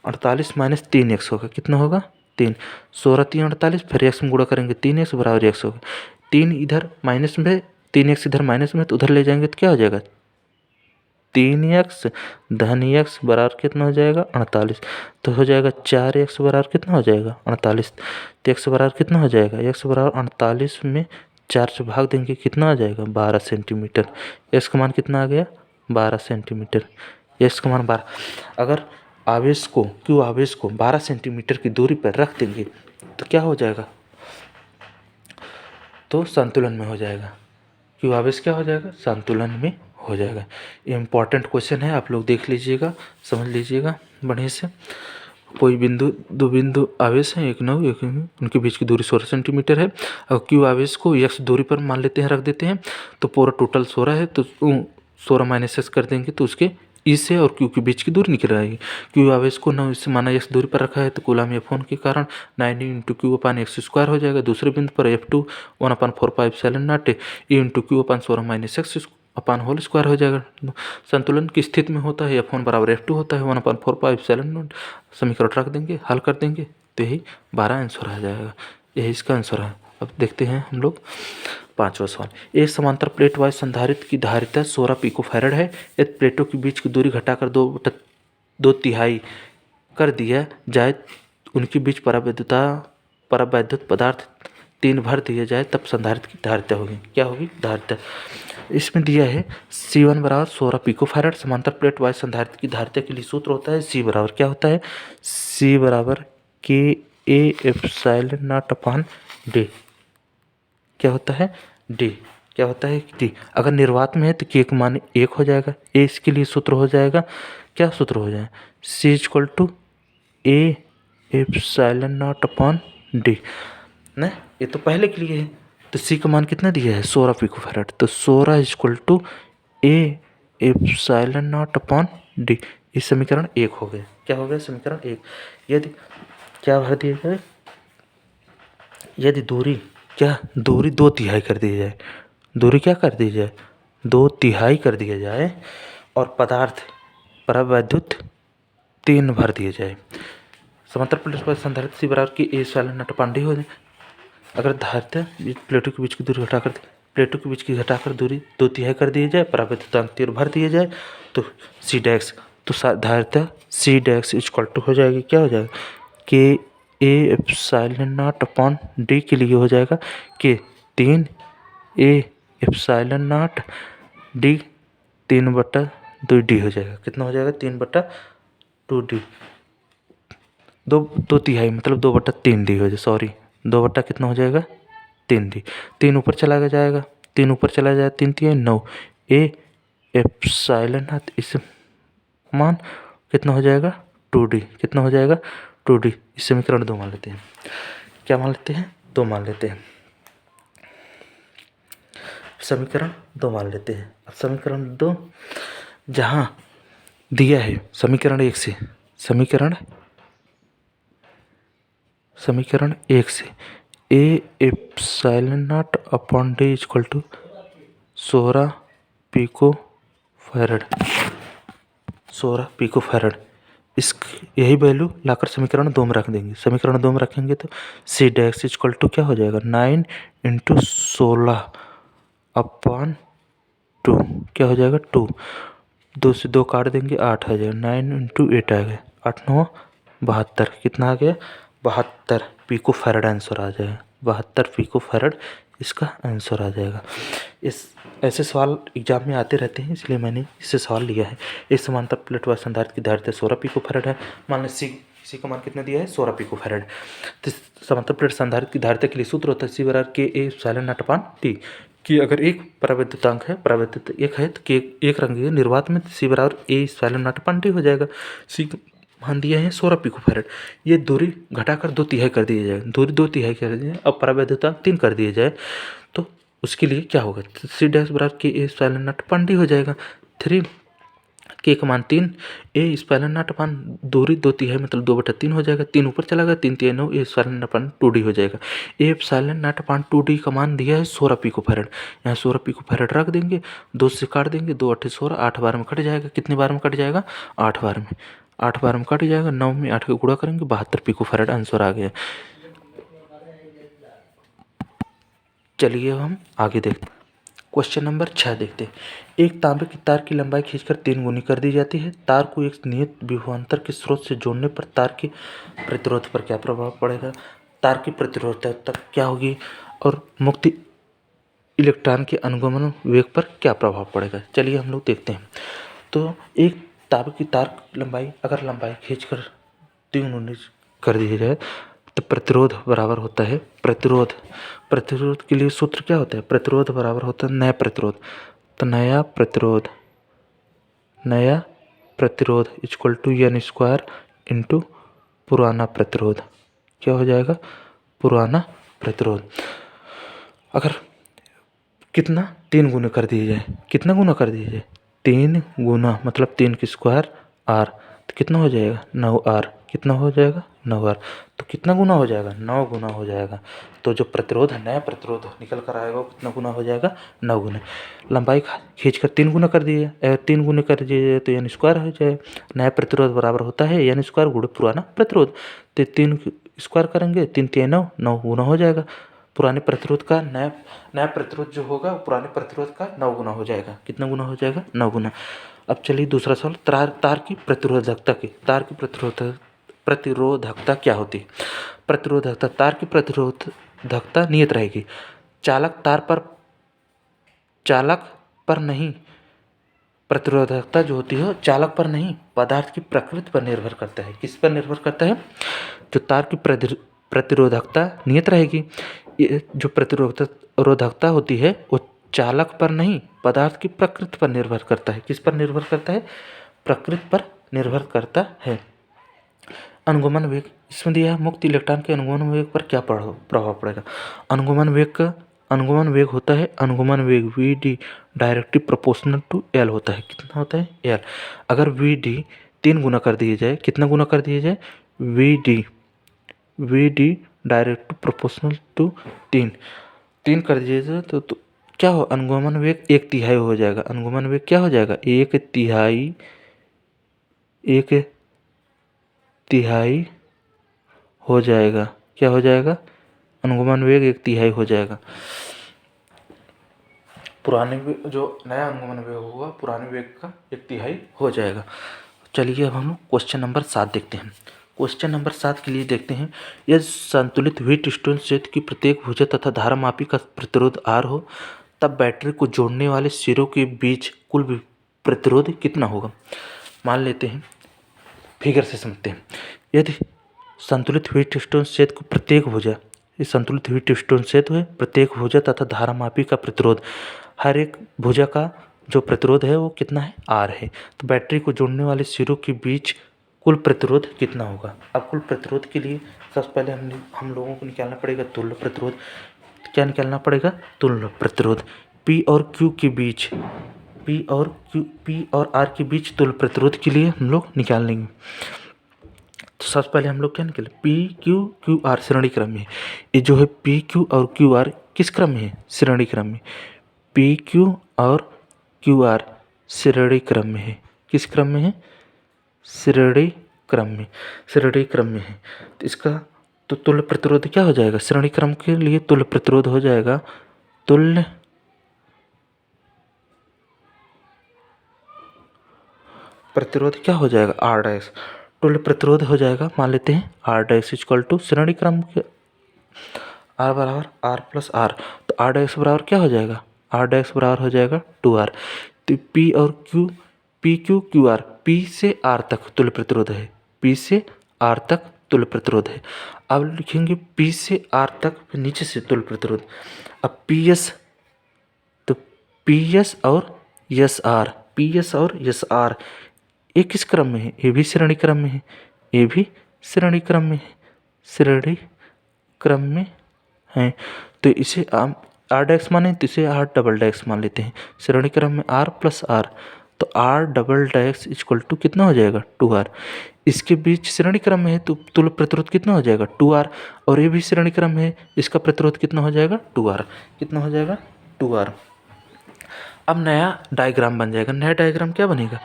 48 माइनस 3x होगा, कितना होगा 3, 16 3 48, फिर एक्स में गुणा करेंगे 3x बराबर एक्स होगा। 3 इधर माइनस में, 3x इधर माइनस में, तो उधर ले जाएंगे तो क्या हो जाएगा, 3x धन x बराबर कितना हो जाएगा 48, तो हो जाएगा 4x बराबर कितना हो जाएगा 48, तो x बराबर कितना हो जाएगा, x बराबर 48 में 4 से भाग देंगे, कितना आ जाएगा 12 सेंटीमीटर। x का मान कितना आ गया 12 सेंटीमीटर, x का मान 12। अगर आवेश को, Q आवेश को 12 सेंटीमीटर की दूरी पर रख देंगे तो क्या हो जाएगा, तो संतुलन में हो जाएगा, Q आवेश क्या हो जाएगा, संतुलन में हो जाएगा। ये इम्पॉर्टेंट क्वेश्चन है, आप लोग देख लीजिएगा, समझ लीजिएगा बढ़िया से। कोई बिंदु दो बिंदु आवेश हैं, एक नौ एक, उनके बीच की दूरी 16 सेंटीमीटर है। और क्यू आवेश को x दूरी पर मान लेते हैं, रख देते हैं, तो पूरा टोटल 16 है, तो 16 माइनस x कर देंगे तो उसके ई से और क्यू के बीच की दूरी निकल आएगी। क्यू आवेश को 9 इससे माना x दूरी पर रखा है, तो कूलम F1 के कारण 9 इंटू क्यू अपान एक्स स्क्वायर हो जाएगा। दूसरे बिंदु पर F2 1/4πε0 E into Q upon 16 minus x अपान होल स्क्वायर हो जाएगा। संतुलन की स्थिति में होता है F1 बराबर F2 होता है 1/4πε0। समीकरण रख देंगे, हल कर देंगे, तो यही 12 आंसर आ जाएगा। यही इसका आंसर है। अब देखते हैं हम लोग 5वां सवाल। एक समांतर प्लेट वाले संधारित्र की धारिता 16 पिकोफैरड है। यदि प्लेटों के बीच की दूरी घटाकर 2/3 कर दिया जाए, उनके बीच परावैद्युत पदार्थ 3 भर दिया जाए, तब संधारित्र की धारिता होगी। क्या होगी? धारिता। इसमें दिया है C1 बराबर 16 पिकोफैरड। समांतर प्लेट वाले संधारित्र की धारिता के लिए सूत्र होता है C बराबर क्या होता है? C बराबर K/A/0/D। क्या होता है? D। क्या होता है? D। अगर निर्वात में है तो K का मान 1 हो जाएगा। A इसके लिए सूत्र हो जाएगा, क्या सूत्र हो जाएगा? C = A/0/D ना। ये तो पहले के लिए है, तो C का मान कितना दिया है? 16 पिकोफैरड। तो 16 = A/0/D। इस समीकरण 1 हो गया। क्या हो गया? समीकरण 1। यदि क्या भर दिया जाए? यदि दूरी 2/3 कर दी जाए, दूरी क्या कर दी जाए? 2/3 कर दिया जाए और पदार्थ परावैद्युत 3 भर दिए जाए। समांतर प्लेट पर संधारित्र C बराबर K/A/0/D हो जाए। अगर धारिता प्लेटों के बीच की दूरी घटाकर दूरी 2/3 कर दी जाए, परावैद्युतांक 3 भर दिए जाए, तो C डैश, तो धारिता C डैश = हो जाएगी, क्या हो जाएगा? K/A/0/D के लिए हो जाएगा कि 3A/0D 3/2D हो जाएगा। कितना हो जाएगा? 3/2D। 2/3 मतलब 2/3D हो जाएगा। सॉरी, 2 कितना हो जाएगा? 3D। 3 ऊपर चला जाएगा, 3 ऊपर चला जाएगा, 3×3 = 9 A/0। इस मान कितना हो जाएगा? 2D। कितना हो जाएगा? 2D। इस समीकरण 2 मान लेते हैं। क्या मान लेते हैं? 2 मान लेते हैं। समीकरण 2 मान लेते हैं। अब समीकरण 2 जहाँ दिया है समीकरण 1 से, समीकरण 1 से A/0/D = 16 पिकोफैरड। 16 पिकोफैरड। इस यही वैल्यू लाकर समीकरण 2 में रख देंगे। समीकरण 2 में रखेंगे तो C डैश = क्या हो जाएगा? 9 × 16/2। क्या हो जाएगा? 2। 2 से 2 काट देंगे, 8 आ जाएगा। 9 × 8 आ गया, 8×9 = 72। कितना आ गया? 72 पिकोफैरड आंसर आ जाएगा। 72 पिकोफैरड इसका आंसर आ जाएगा। ऐसे सवाल एग्जाम में आते रहते हैं, इसलिए मैंने इससे सवाल लिया है। इस समांतर प्लेट वाले संधारित्र की धारिता 16 पिकोफैरड है। मान लो C का मान कितना दिया है? 16 पिकोफैरड। तो समांतर प्लेट संधारित्र की धारिता के लिए सूत्र होता है C बराबर K/A/0/D। कि अगर एक परावैद्युतांक है, परावैद्युत 1 है, तो K 1 रखेंगे निर्वात में, तो C बराबर A/0/D हो जाएगा। C मान दिया है 16 पिकोफैरड। ये दूरी घटाकर 2/3 कर दिया जाए, दूरी 2/3 कर दी जाए, अब परावैद्युतांक 3 कर दिया जाए, तो उसके लिए क्या होगा? C डैश बराबर K/A/0/D हो जाएगा। 3 K का मान 3, A/0/, दूरी 2/3 मतलब 2/3 हो जाएगा। 3 ऊपर चला गया, 3×3 = 9 A/0/2D हो जाएगा। A/0/2D का मान दिया है 16 पिकोफैरड। यहाँ 16 पिकोफैरड रख देंगे, 2 से काट देंगे, 2 × 8 = 16, 8 बार में कट जाएगा। कितने बार में कट जाएगा? 8 बार में। 8 बार में कट जाएगा, 9 में 8 का गुणा करेंगे, 72 पिकोफैरड आंसर आ गया। चलिए हम आगे देखते हैं। क्वेश्चन नंबर 6 देखते हैं। एक तांबे की तार की लंबाई खींचकर 3 गुनी कर दी जाती है। तार को एक नियत विभवांतर के स्रोत से जोड़ने पर तार के प्रतिरोध पर क्या प्रभाव पड़ेगा? तार की प्रतिरोधकता क्या होगी और मुक्त इलेक्ट्रॉन के अनुगमन वेग पर क्या प्रभाव पड़ेगा? चलिए हम लोग देखते हैं। तो एक तांबे की तार लंबाई खींचकर 3 गुनी कर दी जाए तो प्रतिरोध बराबर होता है प्रतिरोध के लिए सूत्र क्या होता है? प्रतिरोध बराबर होता है नया प्रतिरोध। तो नया प्रतिरोध = N² × पुराना प्रतिरोध। क्या हो जाएगा? पुराना प्रतिरोध। अगर कितना 3 गुना कर दिया जाए, कितना गुना कर दिया जाए? 3 गुना मतलब 3 की स्क्वायर आर, तो कितना हो जाएगा? 9R। कितना हो जाएगा? 9R। तो कितना गुना हो जाएगा? 9 गुना हो जाएगा। तो जो प्रतिरोध है, नया प्रतिरोध निकल कर आएगा वो कितना गुना हो जाएगा? 9 गुना। लंबाई खींच कर 3 गुना कर दिए, अगर 3 गुना कर दिए तो यानी स्क्वायर हो जाए। नया प्रतिरोध बराबर होता है यानी स्क्वायर गुणे पुराना प्रतिरोध। तो 3 स्क्वायर करेंगे, 3 3 9, 9 गुना हो जाएगा। पुराने प्रतिरोध का नया प्रतिरोध जो होगा पुराने प्रतिरोध का 9 गुना हो जाएगा। कितना गुना हो जाएगा? 9 गुना। अब चलिए दूसरा सवाल, तार की प्रतिरोधकता की। तार की प्रतिरोधकता क्या होती है? प्रतिरोधकता, तार की प्रतिरोधकता नियत रहेगी। चालक पर नहीं, प्रतिरोधकता जो होती है चालक पर नहीं, पदार्थ की प्रकृति पर निर्भर करता है। किस पर निर्भर करता है? जो तार की प्रतिरोधकता नियत रहेगी। ये जो प्रतिरोधकता होती है वो चालक पर नहीं, पदार्थ की प्रकृति पर निर्भर करता है। किस पर निर्भर करता है? प्रकृति पर निर्भर करता है। अनुगमन वेग, इसमें दिया है मुक्त इलेक्ट्रॉन के अनुगमन वेग पर क्या प्रभाव पड़ेगा? अनुगमन वेग होता है, अनुगमन वेग Vd directly proportional to L होता है। कितना होता है? L। अगर Vd 3 गुना कर दिए जाए, कितना गुना कर दिया जाए? Vd डायरेक्ट प्रोपोर्शनल टू 3 कर दिए जाए तो क्या हो? अनुगमन वेग 1/3 हो जाएगा। अनुगमन वेग क्या हो जाएगा? 1/3 हो जाएगा। क्या हो जाएगा? अनुगमन वेग 1/3 हो जाएगा। पुराने वेग, जो नया अनुगमन वेग होगा पुराने वेग का 1/3 हो जाएगा। चलिए अब हम क्वेश्चन नंबर 7 देखते हैं। क्वेश्चन नंबर 7 के लिए देखते हैं, यदि संतुलित व्हीटस्टोन क्षेत्र की प्रत्येक भुजा तथा धारामापी का प्रतिरोध R हो, तब बैटरी को जोड़ने वाले सिरों के बीच कुल प्रतिरोध कितना होगा? मान लेते हैं, फिगर से समझते हैं। यदि संतुलित व्हीटस्टोन क्षेत्र को प्रत्येक भुजा, ये संतुलित व्हीटस्टोन क्षेत्र है, प्रत्येक भुजा तथा धारामापी का प्रतिरोध, हर एक भुजा का जो प्रतिरोध है वो कितना है? R है। तो बैटरी को जोड़ने वाले सिरों के बीच कुल प्रतिरोध कितना होगा? अब कुल प्रतिरोध के लिए सबसे पहले हम लोगों को निकालना पड़ेगा तुल्य प्रतिरोध। क्या निकालना पड़ेगा? तुल्य प्रतिरोध। P और Q के बीच, P और R के बीच तुल्य प्रतिरोध के लिए हम लोग निकाल लेंगे। तो सबसे पहले हम लोग क्या निकालें? P-Q-Q-R श्रेणी क्रम में। ये जो है P-Q और Q-R किस क्रम में है? श्रेणी क्रम में। P-Q और Q-R श्रेणी क्रम में है। किस क्रम में है? श्रेणी क्रम में। श्रेणी क्रम में है तो इसका तो तुल्य प्रतिरोध क्या हो जाएगा? श्रेणी क्रम के लिए तुल्य प्रतिरोध हो जाएगा, तुल्य प्रतिरोध क्या हो जाएगा? R dash. तुल्य प्रतिरोध हो जाएगा, मान लेते हैं R डैश इक्वल टू श्रेणी क्रम के R बराबर R प्लस R। तो R डैश बराबर क्या हो जाएगा? R डैश बराबर हो जाएगा 2R। तो P और Q, P-Q-Q-R, P से R तक तुल्य प्रतिरोध है, P से R तक तुल्य प्रतिरोध है। अब लिखेंगे P से R तक, फिर नीचे से तुल्य प्रतिरोध। अब PS, तो PS और SR, PS और SR ये किस क्रम में है? ये भी श्रेणी क्रम में है, ये भी श्रेणी क्रम में है, श्रेणी क्रम में है। तो इसे आप R डैश माने तो इसे R डबल डैश मान लेते हैं। श्रेणी क्रम में R प्लस R, तो R double dash equal to कितना हो जाएगा? 2R। इसके बीच श्रेणी क्रम में है तो तुल्य प्रतिरोध कितना हो जाएगा? 2R। और ये भी श्रेणी क्रम में है, इसका प्रतिरोध कितना हो जाएगा? 2R। कितना हो जाएगा? 2R। अब नया डायग्राम बन जाएगा। नया डायग्राम क्या बनेगा?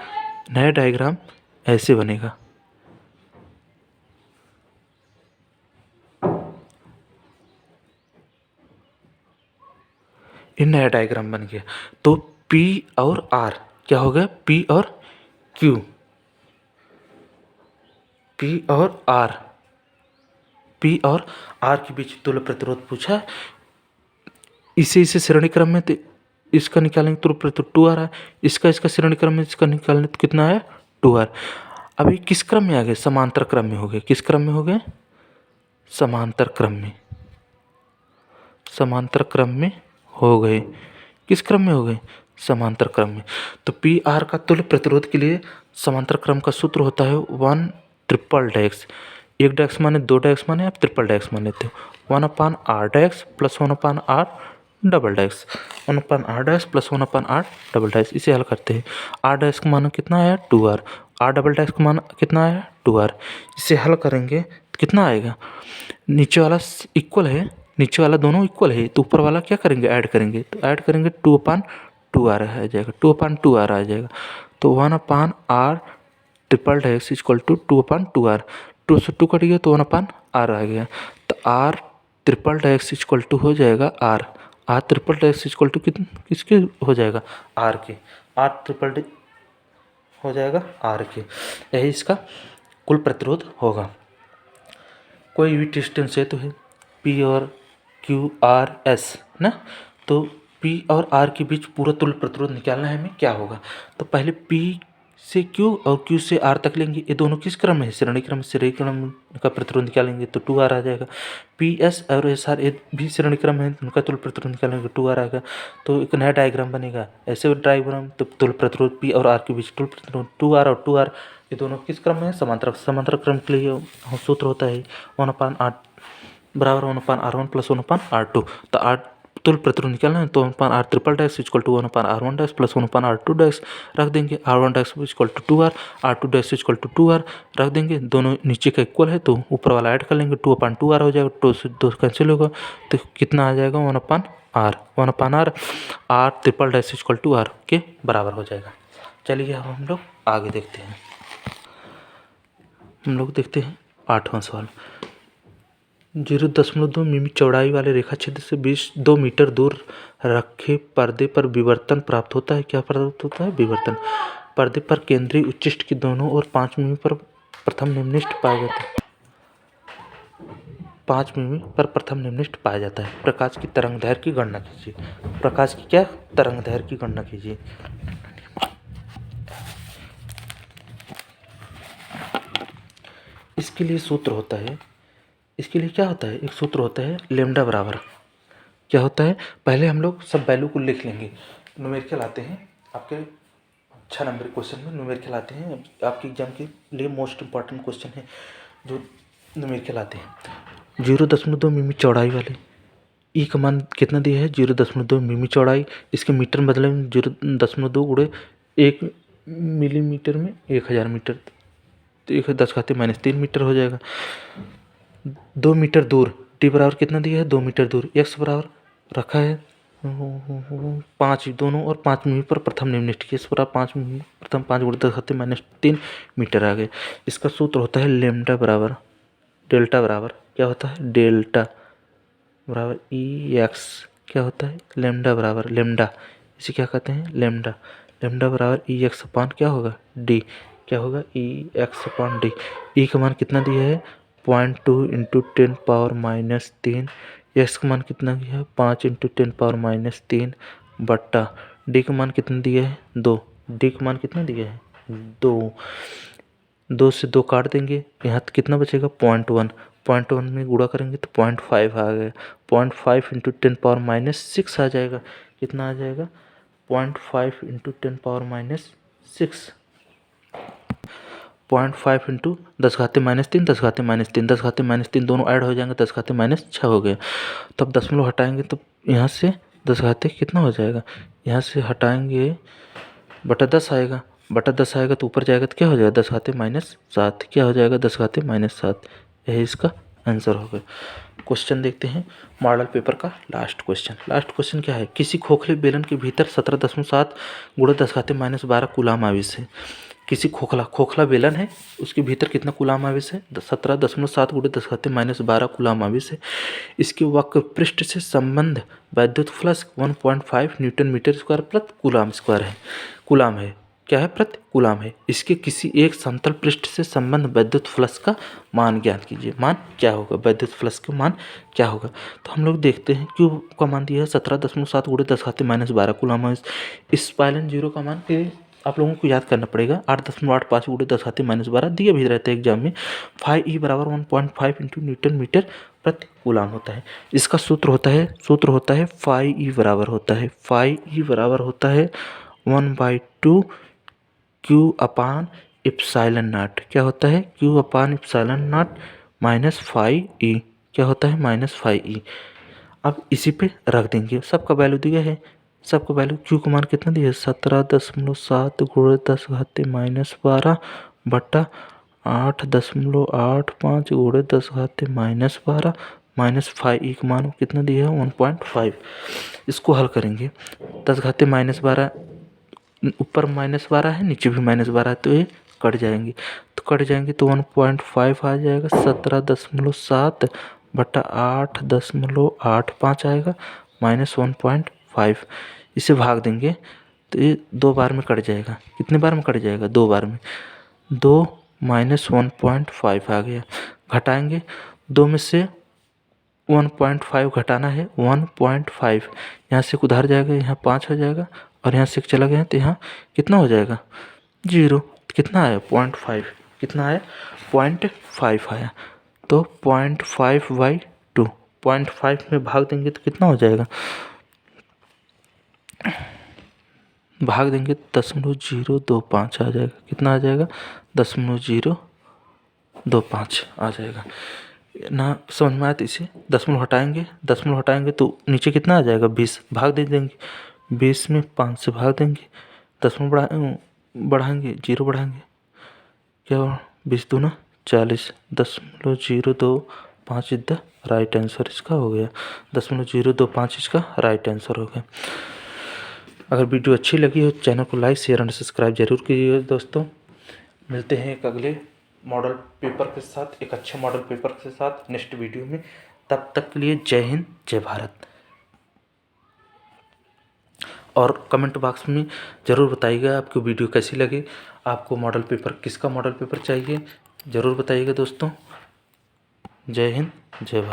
नया डायग्राम ऐसे बनेगा। ये नया डायग्राम बन गया। तो P और R क्या हो गया? P और Q, P और R, P और R के बीच तुल्य प्रतिरोध पूछा है। इसे श्रेणी क्रम में तो इसका निकालेंगे तुल्य प्रतिरोध 2R है, इसका श्रेणी क्रम में इसका निकालेंगे तो कितना है? 2R। अभी किस क्रम में आ गए? समांतर क्रम में हो गए। किस क्रम में हो गए? समांतर क्रम में। समांतर क्रम में हो गए। किस क्रम में हो गए? समांतर क्रम में। तो पी आर का तुल्य प्रतिरोध के लिए समांतर क्रम का सूत्र होता है 1 ट्रिपल डैश एक डैक्स माने, दो डैक्स माने, आप ट्रिपल डैक्स मान लेते हो। 1/r डैक्स प्लस 1/r डबल डैक्स, 1/r डैक्स प्लस 1/r डबल डैक्स। इसे हल करते हैं। r डैक्स का मान कितना आया 2r, r डबल डैक्स का मान कितना आया 2r। इसे हल करेंगे तो कितना आएगा, नीचे वाला इक्वल है, नीचे वाला दोनों इक्वल है, तो ऊपर वाला क्या करेंगे, ऐड करेंगे। तो ऐड करेंगे 2/2r आ जाएगा, 2/2r आ जाएगा। तो 1/r triple dash equal to 2/2r, 2 से 2 कट गया तो 1/r आ गया। तो r triple dash equal to हो जाएगा r, r triple dash equal to किसके हो जाएगा, r के, r ट्रिपल हो जाएगा r के। यही इसका कुल प्रतिरोध होगा। कोई भी डिस्टेंस है तो है P और Q R S ना, तो P और R के बीच पूरा तुल्य प्रतिरोध निकालना है हमें, क्या होगा। तो पहले P से Q और Q से R तक लेंगे। ये दोनों किस क्रम में है, श्रेणी क्रम। श्रेणी क्रम का प्रतिरोध निकालेंगे तो 2R आ जाएगा। P S और S R ये भी श्रेणी क्रम है, उनका तुल्य प्रतिरोध निकालेंगे 2R आएगा। तो एक नया डायग्राम बनेगा, ऐसे डायग्राम। तो तुल्य प्रतिरोध P और R के बीच तुल्य प्रतिरोध 2R और 2R ये दोनों किस क्रम में है, समांतर क्रम के लिए सूत्र होता है 1/r बराबर 1/r1 प्लस 1/r2। तो r तुल्य प्रतिरोध निकालना है तो 1/r triple dash equal to 1/r1 dash plus 1/r2 dash रख देंगे। r1 dash equal to 2r, r2 dash equal to 2r रख देंगे। दोनों नीचे का इक्वल है तो ऊपर वाला ऐड कर लेंगे, 2/2r हो जाएगा, 2 से 2 कैंसिल होगा तो कितना आ जाएगा 1/r, 1/r r triple dash equal to r के बराबर हो जाएगा। चलिए अब हम लोग आगे देखते हैं। हम लोग देखते हैं 8वां सवाल। 0.2 मिमी चौड़ाई वाले रेखा क्षेत्र से 2 मीटर दूर रखे पर्दे पर विवर्तन प्राप्त होता है। क्या प्राप्त होता है, विवर्तन। पर्दे पर केंद्रीय उच्चिष्ट की दोनों ओर 5 मिमी पर प्रथम निम्नलिखित पाया जाता है। 5 मिमी पर प्रथम निम्नलिखित पाया जाता है। प्रकाश की तरंग दैर्घ्य की गणना कीजिए। प्रकाश की क्या तरंग दैर्घ्य की गणना कीजिए। इसके लिए सूत्र होता है, इसके लिए क्या होता है, एक सूत्र होता है लेमडा बराबर। क्या होता है, पहले हम लोग सब वैल्यू को लिख लेंगे। न्यूमेरिकल आते हैं आपके 6 नंबर क्वेश्चन में, न्यूमेरिकल आते हैं आपके एग्जाम के लिए मोस्ट इंपॉर्टेंट क्वेश्चन है जो न्यूमेरिकल आते हैं। 0.2 मिमी चौड़ाई वाले ई का मान कितना दिया है, 0.2 मिमी चौड़ाई। इसके मीटर में बदले 0.2 गुणे 1 मिलीमीटर में 1000 मीटर, तो 10⁻³ मीटर हो जाएगा। 2 मीटर दूर, टी बराबर कितना दिया है, 2 मीटर दूर। एक्स बराबर रखा है 5, दोनों और 5 मिमी पर प्रथम निम्नलिखित की, इस बराबर 5 मिमी प्रथम 5 गुणे 10⁻³ मीटर आ गए। इसका सूत्र होता है लेमडा बराबर, डेल्टा बराबर क्या होता है, डेल्टा बराबर ई एक्स, क्या होता है लेमडा बराबर लेमडा, इसे क्या कहते हैं लेमडा। लेमडा बराबर ई एक्स अपान क्या होगा डी, क्या होगा ई एक्स अपान डी। ई का मान कितना दिया है 0.2 इंटू 10⁻³ एक्स का मान कितना दिया है 5 इंटू 10⁻³ बट्टा डी का मान कितना दिया है 2, डी का मान कितना दिया है 2, 2 से 2 काट देंगे, यहाँ कितना बचेगा 0.1, 0.1 में गुणा करेंगे तो 0.5 आ गया। 0.5 इंटू 10⁻6 आ जाएगा, कितना आ जाएगा 0.5 इंटू 10⁻6, 0.5 इंटू 10⁻³ 10⁻³ दोनों ऐड हो जाएंगे, 10⁻6 हो गया। तब दशमलव हटाएंगे तो यहाँ से 10 कितना हो जाएगा, यहाँ से हटाएंगे बटा 10 आएगा, बटा 10 आएगा तो ऊपर जाएगा तो क्या हो जाएगा 10⁻7, क्या हो जाएगा 10⁻7। यही इसका आंसर होगा। क्वेश्चन देखते हैं मॉडल पेपर का लास्ट क्वेश्चन। लास्ट क्वेश्चन क्या है, किसी खोखले बेलन के भीतर 17.7 गुणे 10⁻12 कूलाम आवेश है। किसी खोखला बेलन है, उसके भीतर कितना कूलाम आवेश है 17.7 गुणे 10⁻12 कूलाम आवेश है। इसके वक्र पृष्ठ से संबंध वैद्युत फ्लक्स 1.5 न्यूटन मीटर स्क्वायर प्रति कूलाम स्क्वायर है। कूलाम है, क्या है प्रति कूलाम है। इसके किसी एक समतल पृष्ठ से संबंध वैद्युत फ्लक्स का मान ज्ञात कीजिए। मान क्या होगा, वैद्युत फ्लक्स का मान क्या होगा। तो हम लोग देखते हैं क्यू का मान दिया है 17.7 गुणे 10⁻12 कूलाम है। इस पाइलन जीरो का मान आप लोगों को याद करना पड़ेगा, 8.85 गुणे 10⁻12 दिए भी रहते हैं एग्जाम में। फाई ई बराबर 1.5 इंटू न्यूटन मीटर प्रति कूलाम होता है। इसका सूत्र होता है फाई ई बराबर होता है 1/2 Q अपान एप्सिलॉन नॉट। क्या होता है Q upon epsilon not minus 5e क्या होता है माइनस 5e। अब इसी पे रख देंगे, सबका वैल्यू दिया है, सबका वैल्यू क्यू का मान कितना दिया है 17.7 गुणे 10⁻12 बट्टा 8.85 गुणे 10⁻12 माइनस 5e का मान कितना दिया है 1.5। इसको हल करेंगे 10⁻12 ऊपर -12 है, नीचे भी -12 है, तो ये कट जाएंगे, तो 1.5 आ जाएगा। 17.7 बटा 8.85 आएगा माइनस 1.5। इसे भाग देंगे तो ये 2 बार में कट जाएगा। कितने बार में कट जाएगा 2 बार में, 2 माइनस 1.5 आ गया। घटाएंगे 2 में से 1.5 घटाना है 1.5, यहाँ से उधर जाएगा, यहाँ 5 हो जाएगा, और यहाँ से चला गया तो यहाँ कितना हो जाएगा 0। कितना आया 0.5, कितना आया 0.5 आया। तो 0.5/2 0.5 में भाग देंगे तो कितना हो जाएगा, भाग देंगे 0.025 आ जाएगा। कितना आ जाएगा 0.025 आ जाएगा ना। समझ में आया तो इसे दशमलव हटाएंगे तो नीचे कितना आ जाएगा 20, भाग दे देंगे 20 में 5 से भाग देंगे, दशमलव बढ़ाएंगे 0 बढ़ाएंगे, क्या 20 दूना 40, 0.025 इज द राइट आंसर इसका हो गया। 0.025 इसका राइट आंसर हो गया। अगर वीडियो अच्छी लगी हो चैनल को लाइक शेयर एंड सब्सक्राइब जरूर कीजिएगा दोस्तों। मिलते हैं एक अगले मॉडल पेपर के साथ, एक अच्छे मॉडल पेपर के साथ नेक्स्ट वीडियो में। तब तक के लिए जय हिंद जय भारत। और कमेंट बॉक्स में ज़रूर बताइएगा आपको वीडियो कैसी लगी, आपको मॉडल पेपर किसका मॉडल पेपर चाहिए ज़रूर बताइएगा दोस्तों। जय हिंद जय भारत।